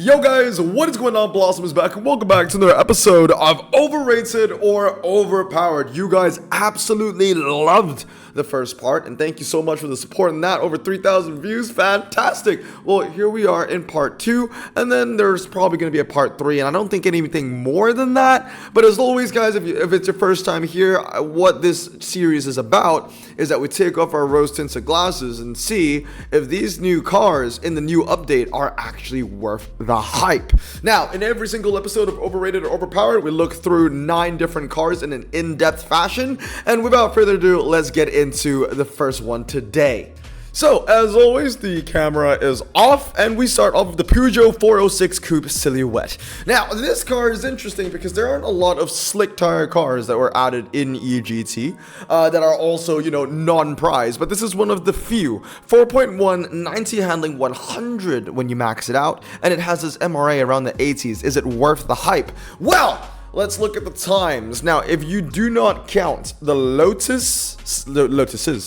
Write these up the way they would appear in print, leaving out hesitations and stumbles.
Yo guys, what is going on? Blossom is back and welcome back to another episode of Overrated or Overpowered. You guys absolutely loved the first part and thank you so much for the support in that. Over 3,000 views, fantastic. Well, here we are in part 2 and then there's probably going to be a part 3 and I don't think anything more than that. But as always guys, if it's your first time here, what this series is about is that we take off our rose tinted glasses and see if these new cars in the new update are actually worth the hype. Now, in every single episode of Overrated or Overpowered, we look through 9 different cars in an in-depth fashion, and without further ado, let's get into the first one today. So, as always, the camera is off, and we start off with the Peugeot 406 Coupe Silhouette. Now, this car is interesting because there aren't a lot of slick tire cars that were added in EGT that are also, non-prize, but this is one of the few. 4.1, 90 handling, 100 when you max it out, and it has this MRA around the 80s. Is it worth the hype? Well, let's look at the times. Now, if you do not count the Lotuses,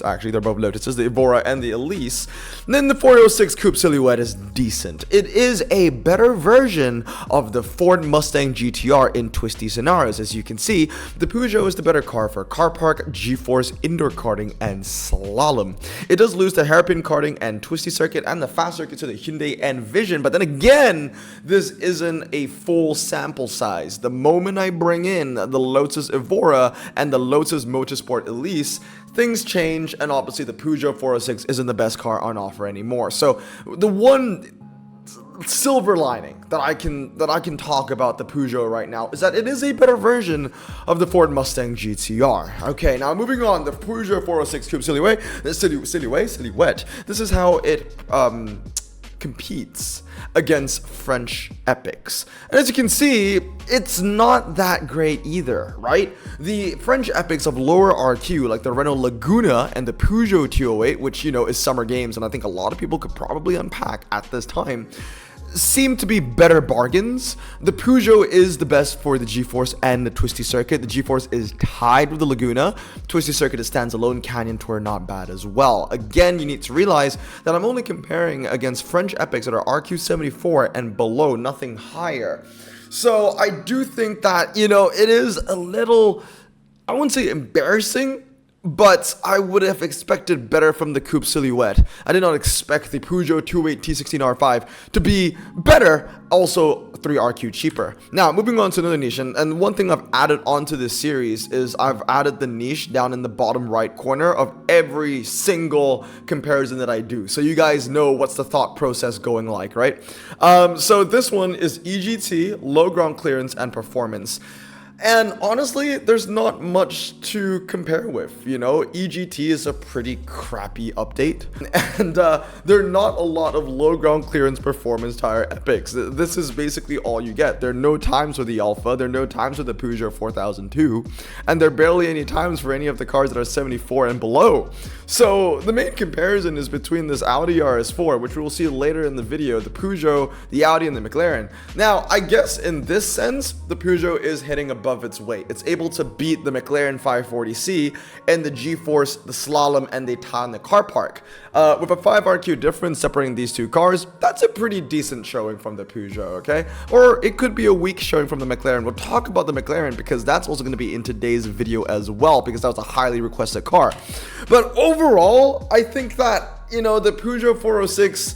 actually, they're both Lotuses, the Evora and the Elise, then the 406 Coupe Silhouette is decent. It is a better version of the Ford Mustang GTR in twisty scenarios. As you can see, the Peugeot is the better car for car park, G-force, indoor karting, and slalom. It does lose the hairpin karting and twisty circuit and the fast circuit to the Hyundai Envision, but then again, this isn't a full sample size. The moment I bring in the Lotus Evora and the Lotus Motorsport Elise, things change, and obviously the Peugeot 406 isn't the best car on offer anymore. So the one silver lining that I can talk about the Peugeot right now is that it is a better version of the Ford Mustang GTR. Okay, now moving on, the Peugeot 406 Coupe Silhouette. This is how it competes against French epics. And as you can see, it's not that great either, right? The French epics of lower RQ, like the Renault Laguna and the Peugeot 208, which, is summer games, and I think a lot of people could probably unpack at this time, seem to be better bargains. The Peugeot is the best for the G-force and the twisty circuit. The G-force is tied with the Laguna. Twisty circuit is standalone. Canyon Tour not bad as well. Again, you need to realize that I'm only comparing against French epics that are RQ74 and below, nothing higher. So I do think that, it is a little, I wouldn't say embarrassing, but I would have expected better from the Coupe Silhouette. I did not expect the Peugeot 208 T16R5 to be better, also 3RQ cheaper. Now, moving on to another niche, and one thing I've added onto this series is I've added the niche down in the bottom right corner of every single comparison that I do. So you guys know what's the thought process going like, right? So this one is EGT, low ground clearance, and performance. And honestly, there's not much to compare with, EGT is a pretty crappy update, and there are not a lot of low ground clearance performance tire epics. This is basically all you get. There are no times for the Alfa, there are no times for the Peugeot 4002, and there are barely any times for any of the cars that are 74 and below. So the main comparison is between this Audi RS4, which we will see later in the video, the Peugeot, the Audi, and the McLaren. Now, I guess in this sense, the Peugeot is hitting above its weight. It's able to beat the McLaren 540C and the G-force, the slalom, and the tie in the car park. With a 5 RQ difference separating these two cars, that's a pretty decent showing from the Peugeot, okay? Or it could be a weak showing from the McLaren. We'll talk about the McLaren because that's also going to be in today's video as well, because that was a highly requested car. But overall, I think that, the Peugeot 406,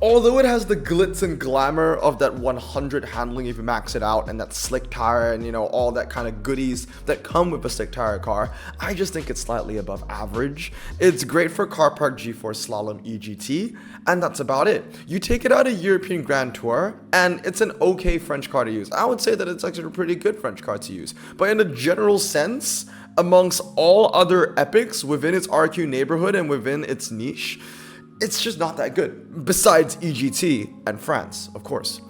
although it has the glitz and glamour of that 100 handling if you max it out, and that slick tire and all that kind of goodies that come with a slick tire car, I just think it's slightly above average. It's great for car park, G-force, slalom, EGT, and that's about it. You take it out of European Grand Tour and it's an okay French car to use. I would say that it's actually a pretty good French car to use, but in a general sense, amongst all other epics within its RQ neighborhood and within its niche, it's just not that good, besides EGT and France, of course.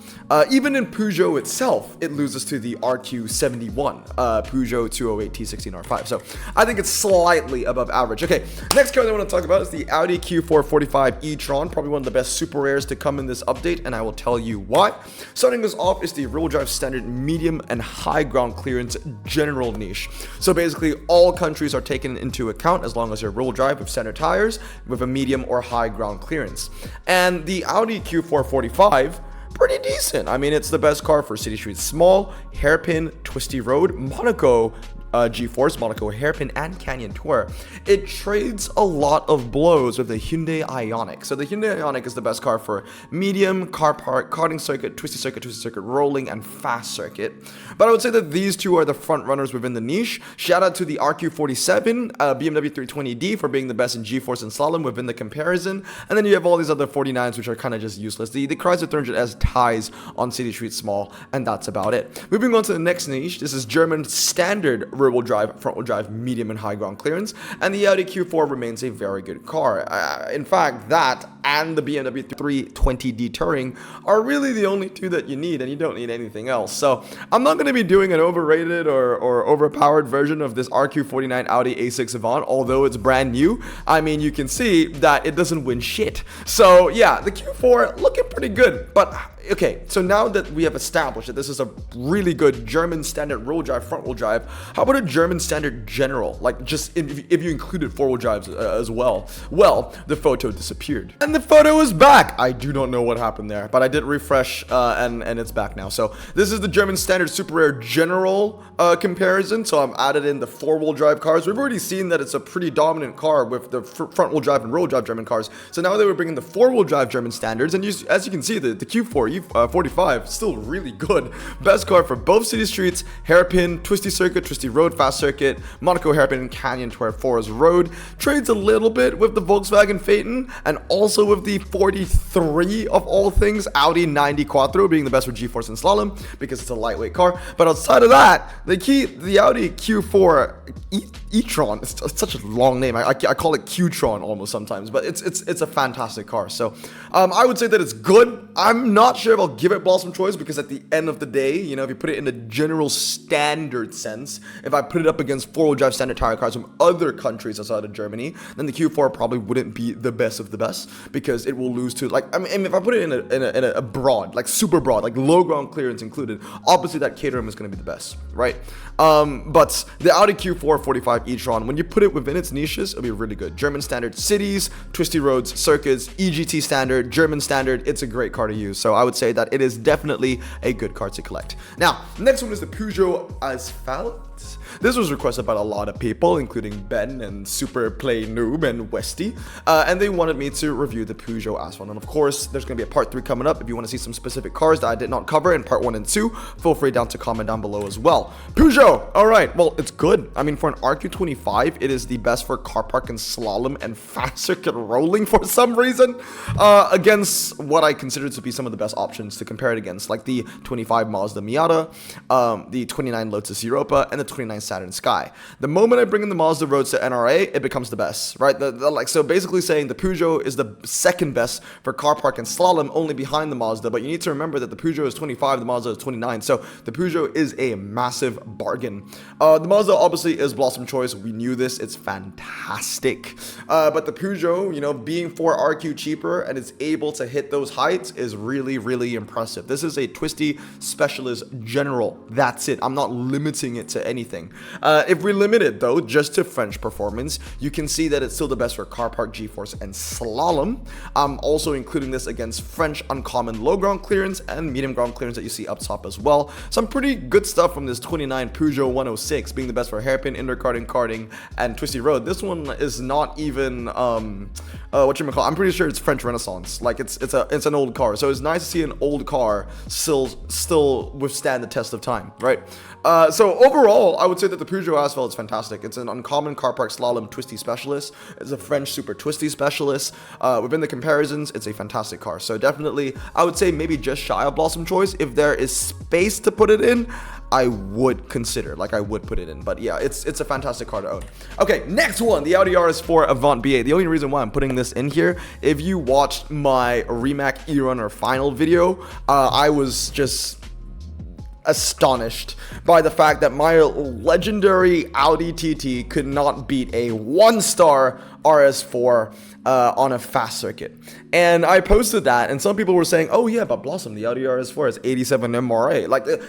Even in Peugeot itself, it loses to the RQ71, Peugeot 208 T16R5. So I think it's slightly above average. Okay, next car that I want to talk about is the Audi Q4 45 e-tron, probably one of the best super rares to come in this update, and I will tell you why. Starting us off is the rear-wheel drive standard medium and high ground clearance general niche. So basically, all countries are taken into account as long as you're rear-wheel drive with standard tires with a medium or high ground clearance. And the Audi Q4 45 pretty decent. I mean, it's the best car for city streets. Small, hairpin, twisty road, Monaco G-Force, Monaco hairpin, and Canyon Tour. It trades a lot of blows with the Hyundai Ioniq. So the Hyundai Ioniq is the best car for medium, car park, karting circuit, twisty circuit, rolling, and fast circuit. But I would say that these two are the front runners within the niche. Shout out to the RQ47, BMW 320D for being the best in G-Force and slalom within the comparison. And then you have all these other 49s, which are kind of just useless. The Chrysler 300S ties on city streets small, and that's about it. Moving on to the next niche, this is German standard rear-wheel drive, front-wheel drive, medium and high ground clearance, and the Audi Q4 remains a very good car. In fact, that and the BMW 320D Touring are really the only two that you need, and you don't need anything else. So I'm not going to be doing an overrated or overpowered version of this RQ49 Audi A6 Avant, although it's brand new. I mean, you can see that it doesn't win shit. So yeah, the Q4 looking pretty good, but okay, so now that we have established that this is a really good German standard rear-wheel drive, front-wheel drive, how about a German standard general? Like, just if you included four-wheel drives as well. Well, the photo disappeared. And the photo is back! I do not know what happened there, but I did refresh, and it's back now. So, this is the German standard super rare general comparison. So, I've added in the four-wheel drive cars. We've already seen that it's a pretty dominant car with the front-wheel drive and rear-wheel drive German cars. So, now they were bringing the four-wheel drive German standards, and as you can see, the Q4 45 still really good. Best car for both city streets, hairpin, twisty circuit, twisty road, fast circuit, Monaco hairpin, Canyon Tour Forest Road. Trades a little bit with the Volkswagen Phaeton and also with the 43 of all things Audi 90 Quattro being the best for G-Force and slalom because it's a lightweight car. But outside of that, the Audi Q4 e-tron, it's such a long name. I call it Q-tron almost sometimes, but it's a fantastic car. So I would say that it's good. I'm not sure if I'll give it Blossom Choice because at the end of the day, you know, if you put it in a general standard sense, if I put it up against four-wheel drive standard tire cars from other countries outside of Germany, then the Q4 probably wouldn't be the best of the best because it will lose to, like, I mean, if I put it in a broad, like super broad, like low ground clearance included, obviously that Caterham is going to be the best, right? But the Audi Q4 45 e-tron, when you put it within its niches, it'll be really good. German standard cities, twisty roads, circuits, EGT standard, German standard, it's a great car to use. So I would say that it is definitely a good car to collect. Now, next one is the Peugeot Asphalte. This was requested by a lot of people, including Ben and Super Play Noob and Westy, and they wanted me to review the Peugeot Asphalte. And of course, there's going to be a part 3 coming up. If you want to see some specific cars that I did not cover in part 1 and 2, feel free to comment down below as well. Peugeot, all right, well, it's good. I mean, for an RQ25, it is the best for car park and slalom and fast circuit rolling for some reason, against what I consider to be some of the best options to compare it against, like the 25 Mazda Miata, the 29 Lotus Europa, and the 29 Saturn Sky. The moment I bring in the Mazda Roadster NRA, it becomes the best, right? So basically saying the Peugeot is the second best for car park and slalom, only behind the Mazda. But you need to remember that the Peugeot is 25, the Mazda is 29, so the Peugeot is a massive bargain. The Mazda obviously is Blossom Choice. We knew this. It's fantastic. But the Peugeot, you know, being 4 RQ cheaper and it's able to hit those heights is really, really impressive. This is a twisty specialist general. That's it. I'm not limiting it to anything. If we limit it though just to French performance, you can see that it's still the best for car park, G-force, and slalom. I'm also including this against French uncommon low ground clearance and medium ground clearance that you see up top as well. Some pretty good stuff from this 29 Peugeot 106 being the best for hairpin, indoor karting, and twisty road. This one is not even whatchamacallit, I'm pretty sure it's French Renaissance. Like it's an old car, so it's nice to see an old car still withstand the test of time, right? So overall, I would say that the Peugeot Asphalte is fantastic. It's an uncommon car park slalom twisty specialist. It's a French super twisty specialist. Within the comparisons, it's a fantastic car. So definitely, I would say maybe just shy of Blossom Choice. If there is space to put it in, I would consider, like I would put it in. But yeah, it's a fantastic car to own. Okay, next one, the Audi RS4 Avant B8. The only reason why I'm putting this in here, if you watched my Rimac e-runner final video, I was just astonished by the fact that my legendary Audi TT could not beat a 1-star RS4 on a fast circuit. And I posted that, and some people were saying, oh yeah, but Blossom, the Audi RS4 is 87 MRA.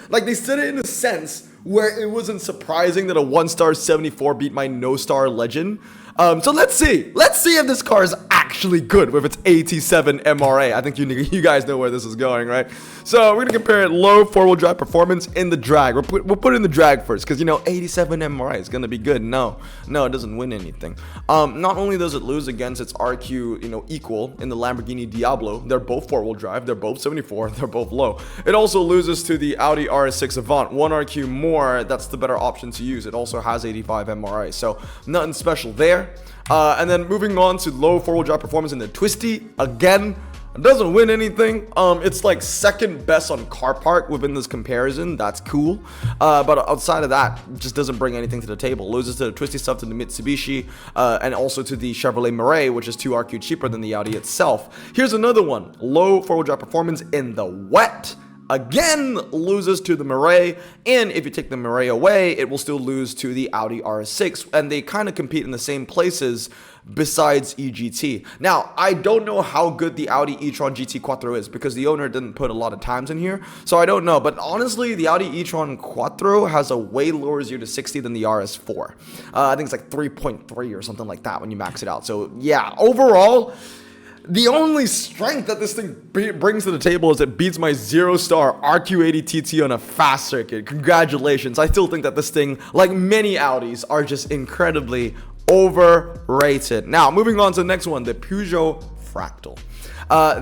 Like they said it in a sense where it wasn't surprising that a 1-star 74 beat my no-star legend. So let's see if this car is actually actually good with its 87 MRA. I think you guys know where this is going, right? So we're gonna compare it low four-wheel drive performance in the drag. We'll put it in the drag first, because 87 MRA is gonna be good. No, it doesn't win anything. Not only does it lose against its RQ, equal in the Lamborghini Diablo. They're both four-wheel drive. They're both 74. They're both low. It also loses to the Audi RS6 Avant. One RQ more. That's the better option to use. It also has 85 MRA. So nothing special there. And then moving on to low four-wheel drive performance in the Twisty. Again, it doesn't win anything. It's like second best on car park within this comparison. That's cool. But outside of that, it just doesn't bring anything to the table. Loses to the Twisty stuff, to the Mitsubishi, and also to the Chevrolet Mirai, which is 2 RQ cheaper than the Audi itself. Here's another one. Low four-wheel drive performance in the wet. Again, loses to the Mirai, and if you take the Mirai away, it will still lose to the Audi RS6, and they kind of compete in the same places besides EGT. Now, I don't know how good the Audi e-tron GT4 is, because the owner didn't put a lot of times in here, so I don't know, but honestly, the Audi e-tron Quattro has a way lower 0 to 60 than the RS4. I think it's like 3.3 or something like that when you max it out, so yeah, overall, the only strength that this thing brings to the table is it beats my 0-star RQ80 TT on a fast circuit. Congratulations. I still think that this thing, like many Audis, are just incredibly overrated. Now, moving on to the next one, the Peugeot Fractal.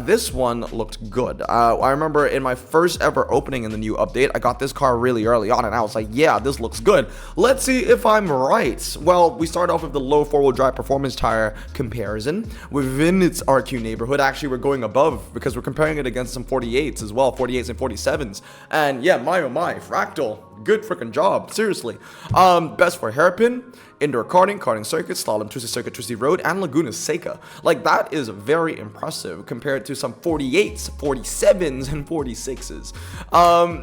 This one looked good. I remember in my first ever opening in the new update, I got this car really early on, and I was like, yeah, this looks good. Let's see if I'm right. Well, we start off with the low four-wheel drive performance tire comparison. Within its RQ neighborhood, actually, we're going above, because we're comparing it against some 48s as well, 48s and 47s. And yeah, my oh my, Fractal, good freaking job, seriously. Best for hairpin, indoor karting circuit, slalom, twisty circuit, twisty road, and Laguna Seca. Like, that is very impressive compared to some 48s, 47s, and 46s.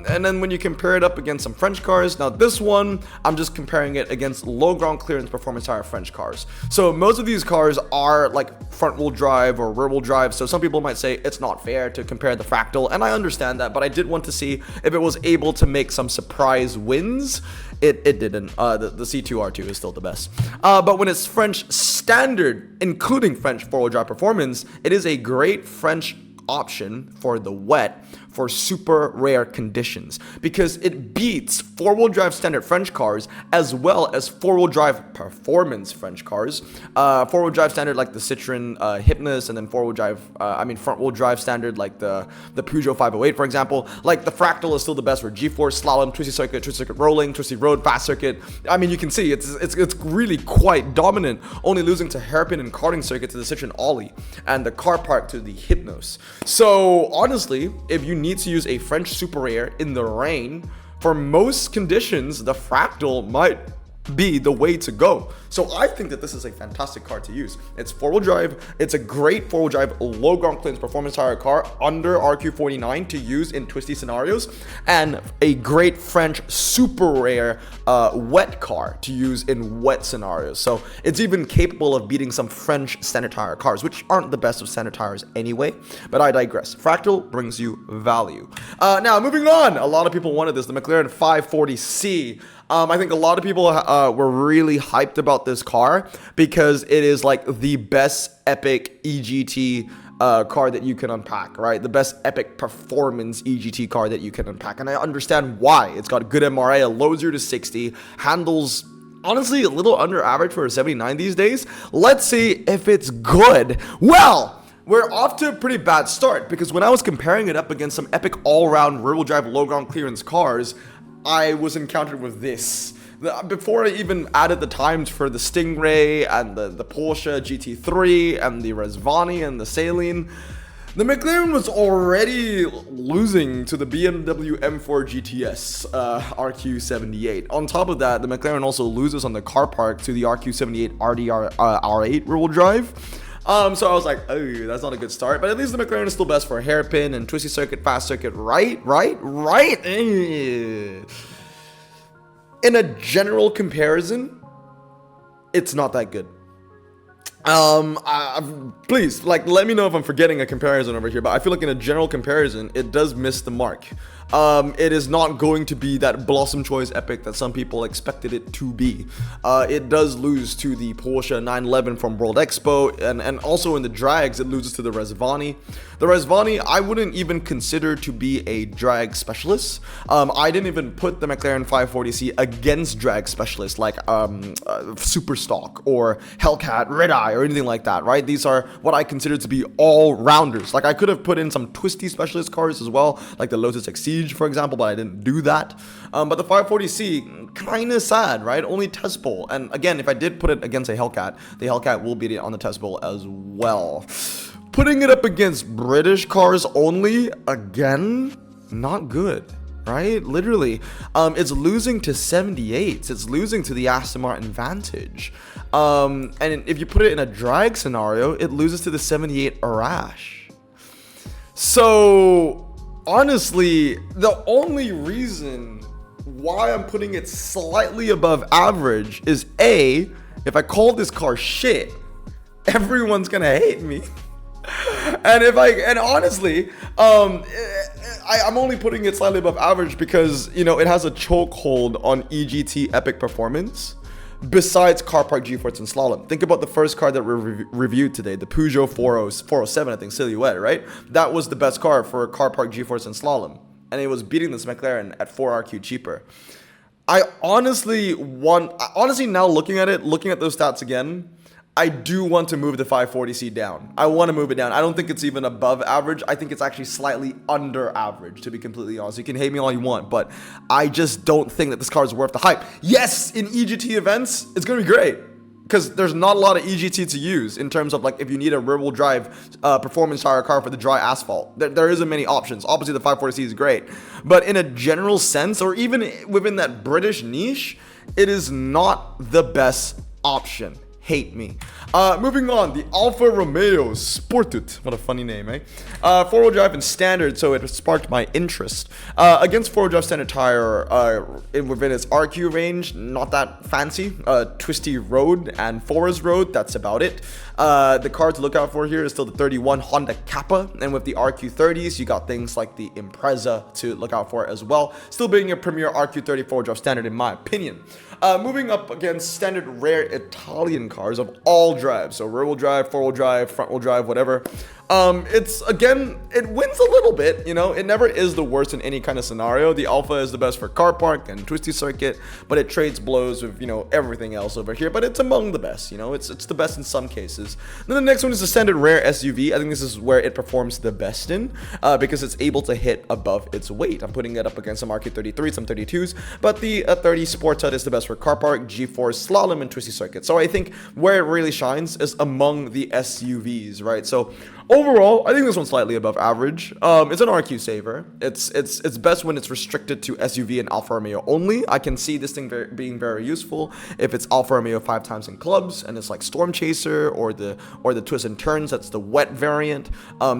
And then when you compare it up against some French cars, now this one, I'm just comparing it against low ground clearance performance tire French cars. So most of these cars are like front wheel drive or rear wheel drive, so some people might say it's not fair to compare the Fractal, and I understand that, but I did want to see if it was able to make some surprise wins. It didn't. The C2R2 is still the best. But when it's French standard, including French four-wheel drive performance, it is a great French option for the wet for super rare conditions, because it beats four-wheel drive standard French cars as well as four-wheel drive performance French cars. Four-wheel drive standard like the Citroen Hypnus, and then front-wheel drive standard like the Peugeot 508, for example. Like, the Fractal is still the best for G-force, slalom, twisty circuit rolling, twisty road, fast circuit. I mean, you can see it's really quite dominant, only losing to hairpin and karting circuit to the Citroen Ollie, and the car park to the Hypnos. So honestly, if you need to use a French super rare in the rain, for most conditions, the Fractal might be the way to go. So I think that this is a fantastic car to use. It's four-wheel drive. It's a great four-wheel drive, low ground clearance performance tire car under RQ49 to use in twisty scenarios, and a great French super rare wet car to use in wet scenarios. So it's even capable of beating some French standard tire cars, which aren't the best of standard tires anyway, but I digress. Fractal brings you value. Now, moving on. A lot of people wanted this, the McLaren 540C. I think a lot of people were really hyped about this car because it is like the best epic EGT car that you can unpack, right? The best epic performance EGT car that you can unpack. And I understand why. It's got good MRA, a low 0 to 60, handles honestly a little under average for a 79 these days. Let's see if it's good. Well, we're off to a pretty bad start, because when I was comparing it up against some epic all-round rear-wheel drive low ground clearance cars, I was encountered with this. Before I even added the times for the Stingray and the Porsche GT3 and the Rezvani and the Saleen, the McLaren was already losing to the BMW M4 GTS RQ78. On top of that, the McLaren also loses on the car park to the RQ78 R8 rear-wheel drive. So I was like, oh, that's not a good start. But at least the McLaren is still best for hairpin and twisty circuit, fast circuit, right? In a general comparison, it's not that good. Please, like, let me know if I'm forgetting a comparison over here, but I feel like in a general comparison, it does miss the mark. It is not going to be that Blossom Choice epic that some people expected it to be. It does lose to the Porsche 911 from World Expo, and also in the drags, it loses to the Rezvani. The Rezvani, I wouldn't even consider to be a drag specialist. I didn't even put the McLaren 540C against drag specialists like Superstock or Hellcat, Red Eye, or anything like that, right? These are what I consider to be all-rounders. Like, I could have put in some twisty specialist cars as well, like the Lotus Exige, for example, but I didn't do that. But the 540C, kind of sad, right? Only test poll. And again, if I did put it against a Hellcat, the Hellcat will beat it on the test poll as well. Putting it up against British cars only, again, not good, right? Literally, it's losing to 78s. It's losing to the Aston Martin Vantage. And if you put it in a drag scenario, it loses to the 78 Arash. So honestly, the only reason why I'm putting it slightly above average is A, if I call this car shit, everyone's gonna hate me. And honestly, I'm only putting it slightly above average because, you know, it has a chokehold on EGT epic performance. Besides car park G-force and slalom, think about the first car that we reviewed today, the Peugeot 407, I think, Silhouette, right? That was the best car for car park G-force and slalom, and it was beating this McLaren at 4RQ cheaper. I honestly now looking at those stats again, I do want to move the 540C down. I want to move it down. I don't think it's even above average. I think it's actually slightly under average, to be completely honest. You can hate me all you want, but I just don't think that this car is worth the hype. Yes, in EGT events, it's going to be great, because there's not a lot of EGT to use in terms of, like, if you need a rear-wheel drive performance tire car for the dry asphalt. There isn't many options. Obviously, the 540C is great. But in a general sense, or even within that British niche, it is not the best option. Hate me. Moving on, the Alfa Romeo Sportut. What a funny name, eh? Four-wheel drive and standard, so it sparked my interest. Against four-wheel drive standard tire, within its RQ range, not that fancy. Twisty road and forest road, that's about it. The car to look out for here is still the 31 Honda Kappa, and with the RQ30s, you got things like the Impreza to look out for as well. Still being a premier RQ30 four-wheel drive standard, in my opinion. Moving up against standard rare Italian cars of all drives, so rear-wheel drive, four-wheel drive, front-wheel drive, whatever. It's, again, it wins a little bit, you know. It never is the worst in any kind of scenario. The Alfa is the best for car park and twisty circuit, but it trades blows with, you know, everything else over here. But it's among the best, you know. It's the best in some cases. Then the next one is the standard rare SUV. I think this is where it performs the best in, because it's able to hit above its weight. I'm putting it up against some RQ33, some 32s, but the 30 Sportut is the best for car park, G-force, slalom, and twisty circuit. So I think where it really shines is among the SUVs, right? So overall, I think this one's slightly above average. It's an RQ saver. It's best when it's restricted to SUV and Alfa Romeo only. I can see this thing being very useful if it's Alfa Romeo 5 times in clubs and it's like Storm Chaser or the Twists and Turns. That's the wet variant.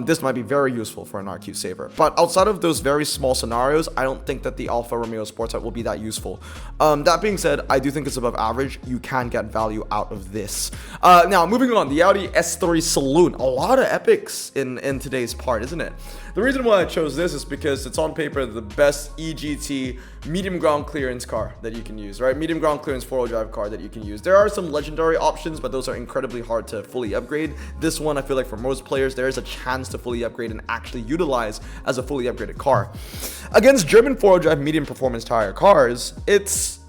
This might be very useful for an RQ saver. But outside of those very small scenarios, I don't think that the Alfa Romeo Sportut will be that useful. That being said, I do think it's above average. You can get value out of this. Now, moving on, the Audi S3 Saloon. A lot of epics in today's part, isn't it? The reason why I chose this is because it's on paper the best EGT medium ground clearance car that you can use, right? Medium ground clearance four-wheel drive car that you can use. There are some legendary options, but those are incredibly hard to fully upgrade. This one, I feel like for most players, there is a chance to fully upgrade and actually utilize as a fully upgraded car. Against German four-wheel drive medium performance tire cars, it's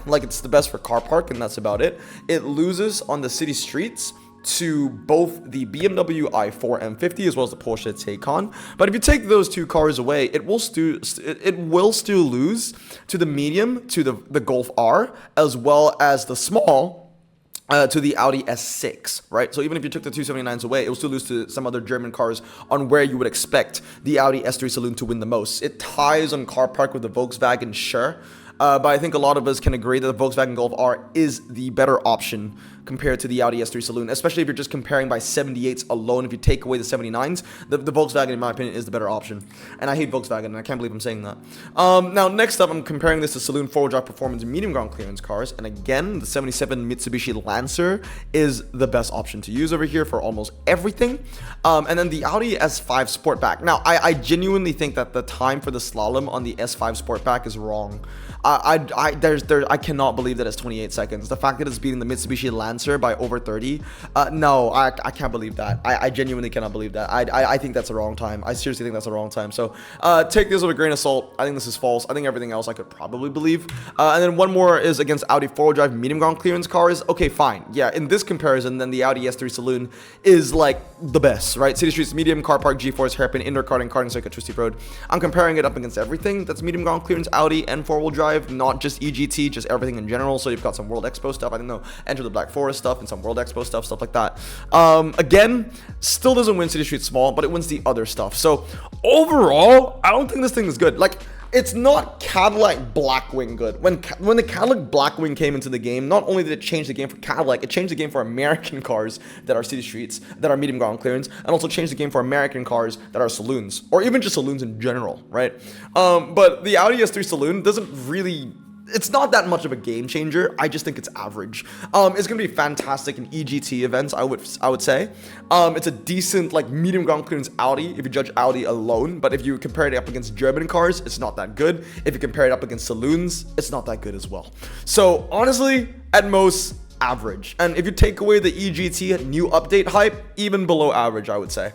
like it's the best for car park, and that's about it. It loses on the city streets to both the BMW i4 M50 as well as the Porsche Taycan. But if you take those two cars away, it will still lose to the medium, to the Golf R, as well as the small to the Audi S6, right? So even if you took the 279s away, it will still lose to some other German cars on where you would expect the Audi S3 Saloon to win the most. It ties on car park with the Volkswagen, sure. But I think a lot of us can agree that the Volkswagen Golf R is the better option compared to the Audi S3 Saloon, especially if you're just comparing by 78s alone. If you take away the 79s, the Volkswagen, in my opinion, is the better option. And I hate Volkswagen, and I can't believe I'm saying that. Now, next up, I'm comparing this to Saloon four-wheel drive performance medium ground clearance cars. And again, the 77 Mitsubishi Lancer is the best option to use over here for almost everything. And then the Audi S5 Sportback. Now, I genuinely think that the time for the slalom on the S5 Sportback is wrong. I cannot believe that it's 28 seconds. The fact that it's beating the Mitsubishi Lancer by over 30, no, I can't believe that. I genuinely cannot believe that. I think that's the wrong time. I seriously think that's the wrong time. So take this with a grain of salt. I think this is false. I think everything else I could probably believe. And then one more is against Audi four-wheel drive medium ground clearance cars. Okay, fine. Yeah, in this comparison, then the Audi S3 Saloon is like the best, right? City streets, medium, car park, G-force, hairpin, indoor karting circuit, twisty road. I'm comparing it up against everything that's medium ground clearance Audi and four-wheel drive, not just EGT, just everything in general. So you've got some World Expo stuff, I don't know, Enter the Black Forest stuff, and some World Expo stuff like that. Again, still doesn't win City Street Small, but it wins the other stuff. So overall, I don't think this thing is good. Like, it's not Cadillac Blackwing good. When the Cadillac Blackwing came into the game, not only did it change the game for Cadillac, it changed the game for American cars that are city streets, that are medium ground clearance, and also changed the game for American cars that are saloons, or even just saloons in general, right? But the Audi S3 Saloon doesn't really... It's not that much of a game changer. I just think it's average. It's gonna be fantastic in EGT events, I would say. It's a decent, like, medium ground clearance Audi if you judge Audi alone, but if you compare it up against German cars, it's not that good. If you compare it up against saloons, it's not that good as well. So honestly, at most, average. And if you take away the EGT new update hype, even below average, I would say.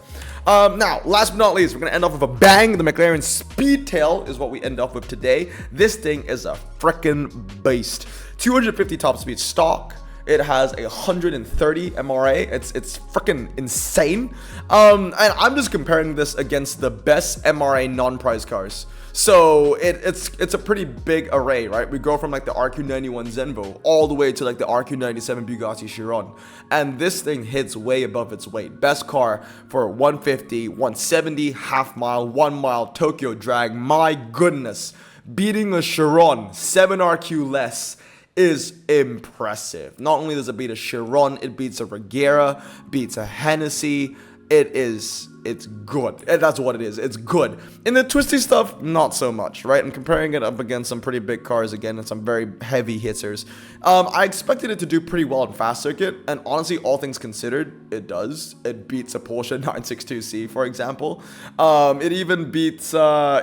Now, last but not least, we're gonna end off with a bang. The McLaren Speedtail is what we end off with today. This thing is a frickin' beast. 250 top speed stock. It has a 130 MRA. It's freaking insane. And I'm just comparing this against the best MRA non-prize cars. So it's a pretty big array, right? We go from like the RQ91 Zenvo all the way to like the RQ97 Bugatti Chiron. And this thing hits way above its weight. Best car for 150, 170, half mile, 1 mile, Tokyo drag. My goodness. Beating a Chiron, 7 RQ less, is impressive. Not only does it beat a Chiron, it beats a Regera, beats a Hennessy. It's good. That's what it is. It's good. In the twisty stuff, not so much, right? And comparing it up against some pretty big cars again and some very heavy hitters. I expected it to do pretty well in fast circuit, and honestly, all things considered, it does. It beats a Porsche 962C, for example. It even beats the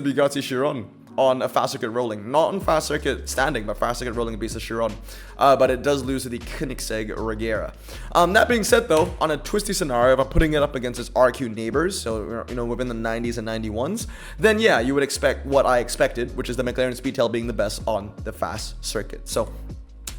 Bugatti Chiron on a fast circuit rolling, not on fast circuit standing, but fast circuit rolling beats the Chiron. But it does lose to the Koenigsegg Regera. That being said, though, on a twisty scenario, if I'm putting it up against its RQ neighbors, so you know, within the 90s and 91s, then yeah, you would expect what I expected, which is the McLaren Speedtail being the best on the fast circuit. So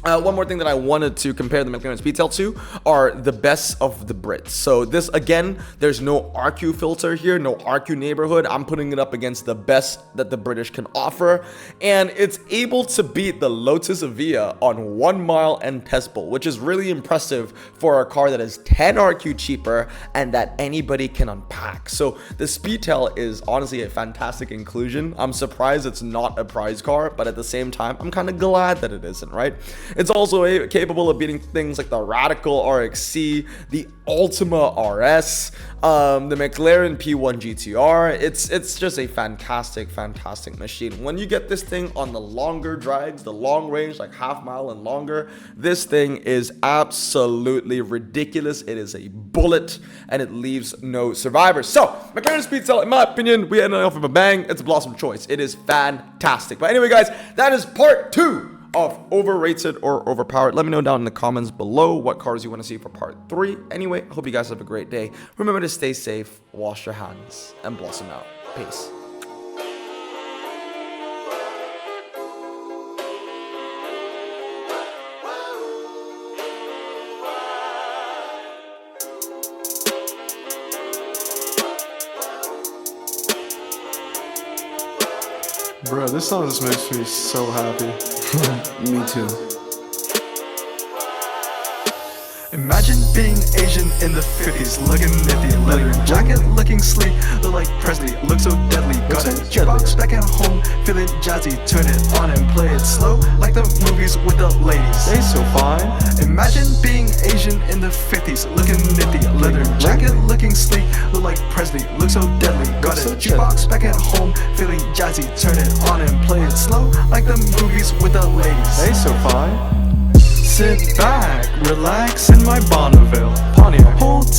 one more thing that I wanted to compare the McLaren Speedtail to are the best of the Brits. So this, again, there's no RQ filter here, no RQ neighborhood. I'm putting it up against the best that the British can offer. And it's able to beat the Lotus Evija on 1 mile and test bowl, which is really impressive for a car that is 10 RQ cheaper and that anybody can unpack. So the Speedtail is honestly a fantastic inclusion. I'm surprised it's not a prize car, but at the same time, I'm kind of glad that it isn't, right? It's also capable of beating things like the Radical RXC, the Ultima RS, the McLaren P1 GTR. It's just a fantastic machine. When you get this thing on the longer drives, the long range, like half mile and longer, this thing is absolutely ridiculous. It is a bullet, and it leaves no survivors. So, McLaren Speedtail, in my opinion, we ended off with a bang. It's a blossom choice. It is fantastic. But anyway, guys, that is part 2 of overrated or overpowered. Let me know down in the comments below what cars you want to see for part 3. Anyway, I hope you guys have a great day. Remember to stay safe, wash your hands, and blossom out. Peace. Bro, this song just makes me so happy. Me too. Imagine being Asian in the 50s, looking nifty, leather jacket looking sleek, look like Presley, look so deadly. Got a jukebox back at home, feeling jazzy, turn it on and play it slow, like the movies with the ladies. They so fine. Imagine being Asian in the 50s, looking nifty, leather jacket looking sleek, look like Presley, look so deadly. Got a jukebox back at home, feeling jazzy, turn it on and play it slow, like the movies with the ladies. They so fine. Sit back, relax in my Bonneville Pontiac. Hold